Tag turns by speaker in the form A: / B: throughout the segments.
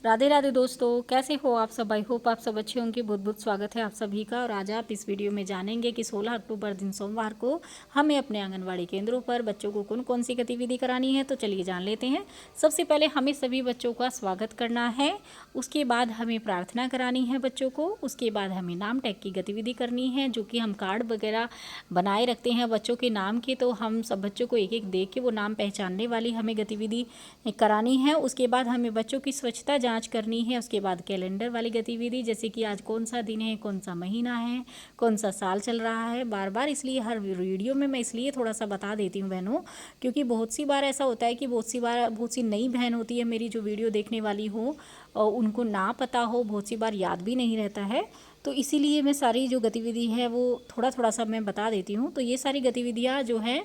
A: राधे राधे दोस्तों, कैसे हो आप सब। आई होप आप सब अच्छे होंगे। बहुत बहुत स्वागत है आप सभी का। और आज आप इस वीडियो में जानेंगे कि 16 अक्टूबर दिन सोमवार को हमें अपने आंगनवाड़ी केंद्रों पर बच्चों को कौन कौन सी गतिविधि करानी है। तो चलिए जान लेते हैं। सबसे पहले हमें सभी बच्चों का स्वागत करना है, उसके बाद हमें प्रार्थना करानी है बच्चों को, उसके बाद हमें नाम टैग की गतिविधि करनी है, जो कि हम कार्ड वगैरह बनाए रखते हैं बच्चों के नाम के। तो हम सब बच्चों को एक एक देख के वो नाम पहचानने वाली हमें गतिविधि करानी है। उसके बाद हमें बच्चों की स्वच्छता जांच करनी है। उसके बाद कैलेंडर वाली गतिविधि, जैसे कि आज कौन सा दिन है, कौन सा महीना है, कौन सा साल चल रहा है। बार बार इसलिए हर वीडियो में मैं इसलिए थोड़ा सा बता देती हूँ बहनों, क्योंकि बहुत सी बार ऐसा होता है कि बहुत सी नई बहन होती है मेरी जो वीडियो देखने वाली हो, और उनको ना पता हो, बहुत सी बार याद भी नहीं रहता है। तो इसीलिए मैं सारी जो गतिविधि है वो थोड़ा थोड़ा सा मैं बता देती हूँ। तो ये सारी गतिविधियाँ जो है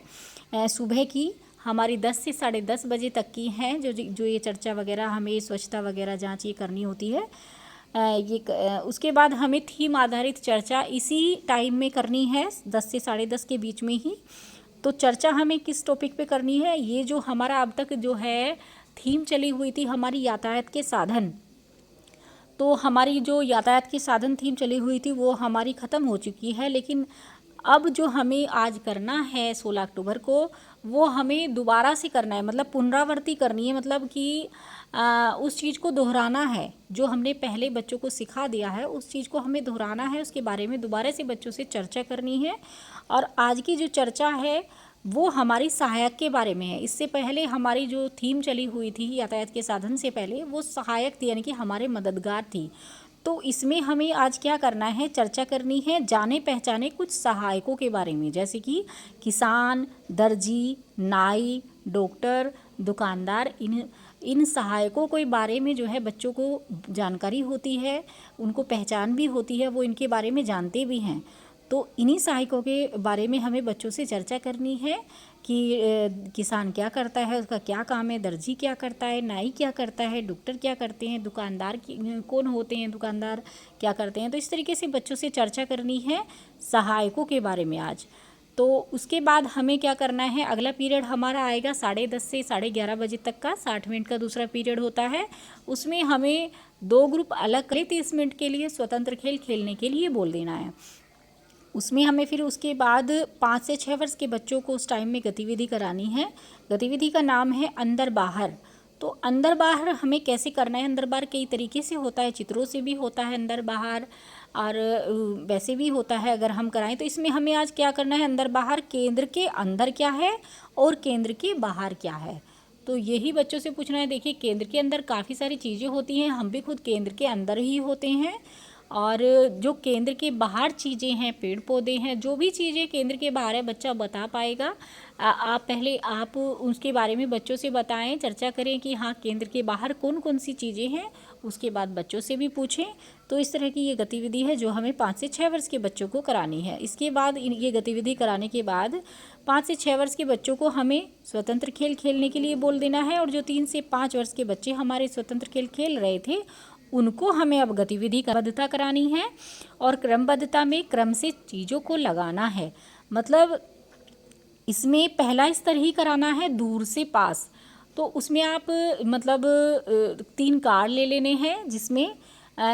A: सुबह की हमारी 10 से 10:30 बजे तक की हैं, जो ये चर्चा वगैरह हमें स्वच्छता वगैरह जांच ये करनी होती है। उसके बाद हमें थीम आधारित चर्चा इसी टाइम में करनी है, 10 से 10:30 के बीच में ही। तो चर्चा हमें किस टॉपिक पे करनी है, ये जो हमारा अब तक जो है थीम चली हुई थी हमारी यातायात के साधन। तो हमारी जो यातायात की साधन थीम चली हुई थी वो हमारी ख़त्म हो चुकी है, लेकिन अब जो हमें आज करना है 16 अक्टूबर को, वो हमें दोबारा से करना है, मतलब पुनरावृत्ति करनी है। मतलब कि उस चीज़ को दोहराना है, जो हमने पहले बच्चों को सिखा दिया है उस चीज़ को हमें दोहराना है, उसके बारे में दोबारा से बच्चों से चर्चा करनी है। और आज की जो चर्चा है वो हमारी सहायक के बारे में है। इससे पहले हमारी जो थीम चली हुई थी यातायात के साधन से पहले, वो सहायक थी, यानी कि हमारे मददगार थी। तो इसमें हमें आज क्या करना है, चर्चा करनी है जाने पहचाने कुछ सहायकों के बारे में, जैसे कि किसान, दर्जी, नाई, डॉक्टर, दुकानदार। इन सहायकों के बारे में जो है बच्चों को जानकारी होती है, उनको पहचान भी होती है, वो इनके बारे में जानते भी हैं। तो इन्हीं सहायकों के बारे में हमें बच्चों से चर्चा करनी है कि किसान क्या करता है, उसका क्या काम है, दर्जी क्या करता है, नाई क्या करता है, डॉक्टर क्या करते हैं, दुकानदार कौन होते हैं, दुकानदार क्या करते हैं। तो इस तरीके से बच्चों से चर्चा करनी है सहायकों के बारे में आज। तो उसके बाद हमें क्या करना है, अगला पीरियड हमारा आएगा 10:30 से 11:30 बजे तक का, 60 मिनट का दूसरा पीरियड होता है। उसमें हमें 2 ग्रुप अलग करें, 30 मिनट के लिए स्वतंत्र खेल खेलने के लिए बोल देना है। उसमें हमें फिर उसके बाद 5 से 6 वर्ष के बच्चों को उस टाइम में गतिविधि करानी है। गतिविधि का नाम है अंदर बाहर। तो अंदर बाहर हमें कैसे करना है, अंदर बाहर कई तरीके से होता है, चित्रों से भी होता है अंदर बाहर, और वैसे भी होता है अगर हम कराएं। तो इसमें हमें आज क्या करना है, अंदर बाहर, केंद्र के अंदर क्या है और केंद्र के बाहर क्या है। तो यही बच्चों से पूछना है। देखिए, केंद्र के अंदर काफ़ी सारी चीज़ें होती हैं, हम भी खुद केंद्र के अंदर ही होते हैं। और जो केंद्र के बाहर चीज़ें हैं, पेड़ पौधे हैं, जो भी चीज़ें केंद्र के बाहर है बच्चा बता पाएगा। आप उसके बारे में बच्चों से बताएं, चर्चा करें कि हाँ केंद्र के बाहर कौन कौन सी चीज़ें हैं। उसके बाद बच्चों से भी पूछें। तो इस तरह की ये गतिविधि है जो हमें 5 से 6 वर्ष के बच्चों को करानी है। इसके बाद ये गतिविधि कराने के बाद 5 से 6 वर्ष के बच्चों को हमें स्वतंत्र खेल खेलने के लिए बोल देना है। और जो 3 से 5 वर्ष के बच्चे हमारे स्वतंत्र खेल खेल रहे थे, उनको हमें अब गतिविधि क्रमबद्धता करानी है। और क्रमबद्धता में क्रम से चीज़ों को लगाना है। मतलब इसमें पहला स्तर ही कराना है, दूर से पास। तो उसमें आप मतलब 3 कार्ड ले लेने हैं, जिसमें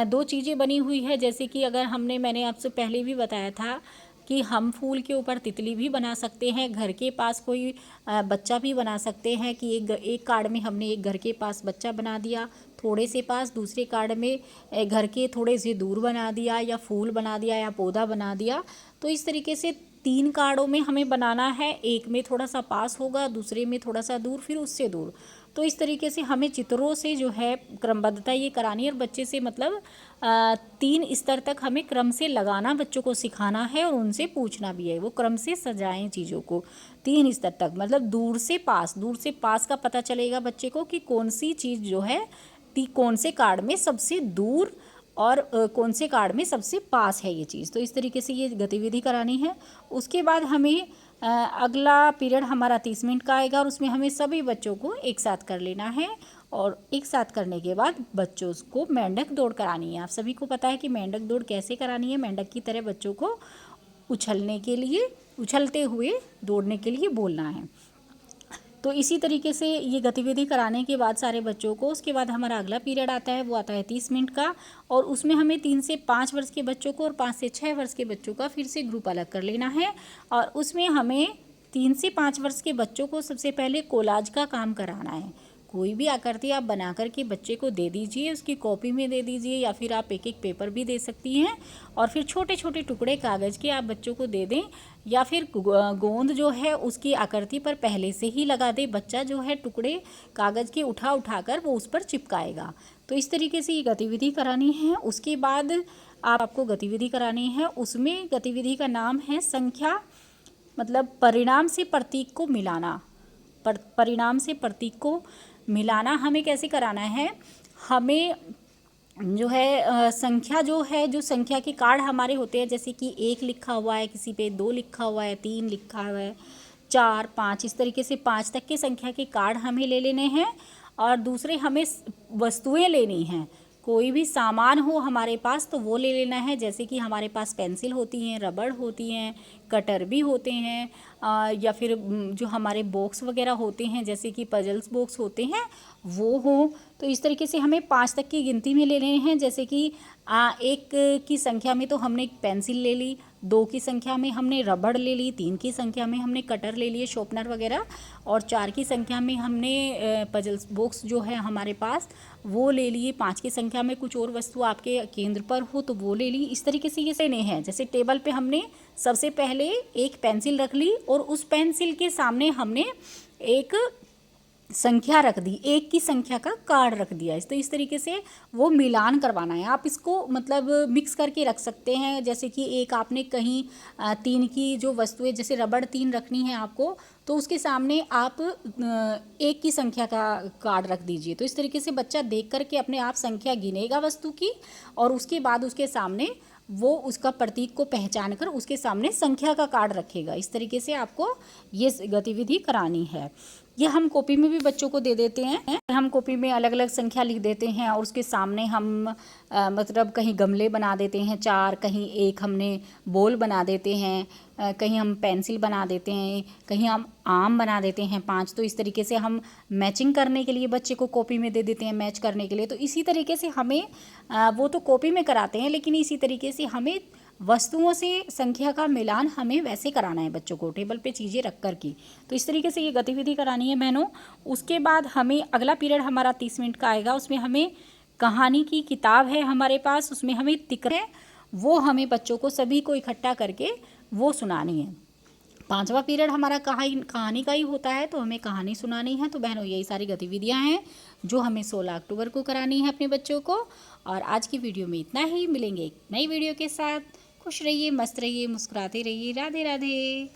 A: 2 चीज़ें बनी हुई है। जैसे कि अगर मैंने आपसे पहले भी बताया था कि हम फूल के ऊपर तितली भी बना सकते हैं, घर के पास कोई बच्चा भी बना सकते हैं। कि एक कार्ड में हमने एक घर के पास बच्चा बना दिया थोड़े से पास, दूसरे कार्ड में घर के थोड़े से दूर बना दिया, या फूल बना दिया, या पौधा बना दिया। तो इस तरीके से 3 कार्डों में हमें बनाना है। एक में थोड़ा सा पास होगा, दूसरे में थोड़ा सा दूर, फिर उससे दूर। तो इस तरीके से हमें चित्रों से जो है क्रमबद्धता ये करानी है। और बच्चे से मतलब 3 स्तर तक हमें क्रम से लगाना बच्चों को सिखाना है, और उनसे पूछना भी है, वो क्रम से सजाएं चीज़ों को 3 स्तर तक। मतलब दूर से पास का पता चलेगा बच्चे को कि कौन सी चीज़ जो है कौन से कार्ड में सबसे दूर और कौन से कार्ड में सबसे पास है ये चीज़। तो इस तरीके से ये गतिविधि करानी है। उसके बाद हमें अगला पीरियड हमारा 30 मिनट का आएगा, और उसमें हमें सभी बच्चों को एक साथ कर लेना है। और एक साथ करने के बाद बच्चों को मेंढक दौड़ करानी है। आप सभी को पता है कि मेंढक दौड़ कैसे करानी है। मेंढक की तरह बच्चों को उछलते हुए दौड़ने के लिए बोलना है। तो इसी तरीके से ये गतिविधि कराने के बाद सारे बच्चों को, उसके बाद हमारा अगला पीरियड आता है, वो आता है 30 मिनट का, और उसमें हमें 3 से 5 वर्ष के बच्चों को और 5 से 6 वर्ष के बच्चों का फिर से ग्रुप अलग कर लेना है। और उसमें हमें 3 से 5 वर्ष के बच्चों को सबसे पहले कोलाज का काम कराना है। कोई भी आकृति आप बना करके बच्चे को दे दीजिए, उसकी कॉपी में दे दीजिए, या फिर आप एक एक पेपर भी दे सकती हैं, और फिर छोटे छोटे टुकड़े कागज़ के आप बच्चों को दे दें, या फिर गोंद जो है उसकी आकृति पर पहले से ही लगा दें। बच्चा जो है टुकड़े कागज़ के उठा कर वो उस पर चिपकाएगा। तो इस तरीके से ये गतिविधि करानी है। उसके बाद आपको गतिविधि करानी है, उसमें गतिविधि का नाम है संख्या, मतलब परिणाम से प्रतीक को मिलाना। परिणाम से प्रतीक को मिलाना हमें कैसे कराना है, हमें जो है संख्या जो है, जो संख्या के कार्ड हमारे होते हैं, जैसे कि 1 लिखा हुआ है, किसी पे 2 लिखा हुआ है, 3 लिखा हुआ है, 4, 5, इस तरीके से 5 तक के संख्या के कार्ड हमें ले लेने हैं। और दूसरे हमें वस्तुएं लेनी हैं, कोई भी सामान हो हमारे पास तो वो ले लेना है। जैसे कि हमारे पास पेंसिल होती हैं, रबड़ होती हैं, कटर भी होते हैं, या फिर जो हमारे बॉक्स वगैरह होते हैं, जैसे कि पजल्स बॉक्स होते हैं, वो हो। तो इस तरीके से हमें 5 तक की गिनती में ले लेने हैं। जैसे कि 1 की संख्या में तो हमने एक पेंसिल ले ली, 2 की संख्या में हमने रबड़ ले ली, 3 की संख्या में हमने कटर ले लिए, शॉर्पनर वगैरह, और 4 की संख्या में हमने पजल्स बॉक्स जो है हमारे पास वो ले लिए। 5 की संख्या में कुछ और वस्तु आपके केंद्र पर हो तो वो ले ली। इस तरीके से ये लेने हैं। जैसे टेबल पे हमने सबसे पहले एक पेंसिल रख ली, और उस पेंसिल के सामने हमने एक संख्या रख दी, 1 की संख्या का कार्ड रख दिया। तो इस तरीके से वो मिलान करवाना है। आप इसको मतलब मिक्स करके रख सकते हैं। जैसे कि एक आपने कहीं 3 की जो वस्तुएं, जैसे रबड़ 3 रखनी है आपको, तो उसके सामने आप 1 की संख्या का कार्ड रख दीजिए। तो इस तरीके से बच्चा देख करके अपने आप संख्या गिनेगा वस्तु की, और उसके बाद उसके सामने वो उसका प्रतीक को पहचान कर उसके सामने संख्या का कार्ड रखेगा। इस तरीके से आपको ये गतिविधि करानी है। ये हम कॉपी में भी बच्चों को दे देते हैं। हम कॉपी में अलग अलग संख्या लिख देते हैं, और उसके सामने हम मतलब कहीं गमले बना देते हैं 4, कहीं एक हमने बॉल बना देते हैं, कहीं हम पेंसिल बना देते हैं, कहीं हम आम बना देते हैं 5। तो इस तरीके से हम मैचिंग करने के लिए बच्चे को कॉपी में दे देते हैं, मैच करने के लिए। तो इसी तरीके से हमें वो तो कॉपी में कराते हैं, लेकिन इसी तरीके से हमें वस्तुओं से संख्या का मिलान हमें वैसे कराना है बच्चों को, टेबल पे चीज़ें रख कर की। तो इस तरीके से ये गतिविधि करानी है बहनों। उसके बाद हमें अगला पीरियड हमारा 30 मिनट का आएगा। उसमें हमें कहानी की किताब है हमारे पास, उसमें हमें तिकर है, वो हमें बच्चों को सभी को इकट्ठा करके वो सुनानी है। 5वां पीरियड हमारा कहानी का ही होता है, तो हमें कहानी सुनानी है। तो बहनों यही सारी गतिविधियां हैं जो हमें 16 अक्टूबर को करानी है अपने बच्चों को। और आज की वीडियो में इतना ही। मिलेंगे एक नई वीडियो के साथ। खुश रहिए, मस्त रहिए, मुस्कुराते रहिए। राधे राधे।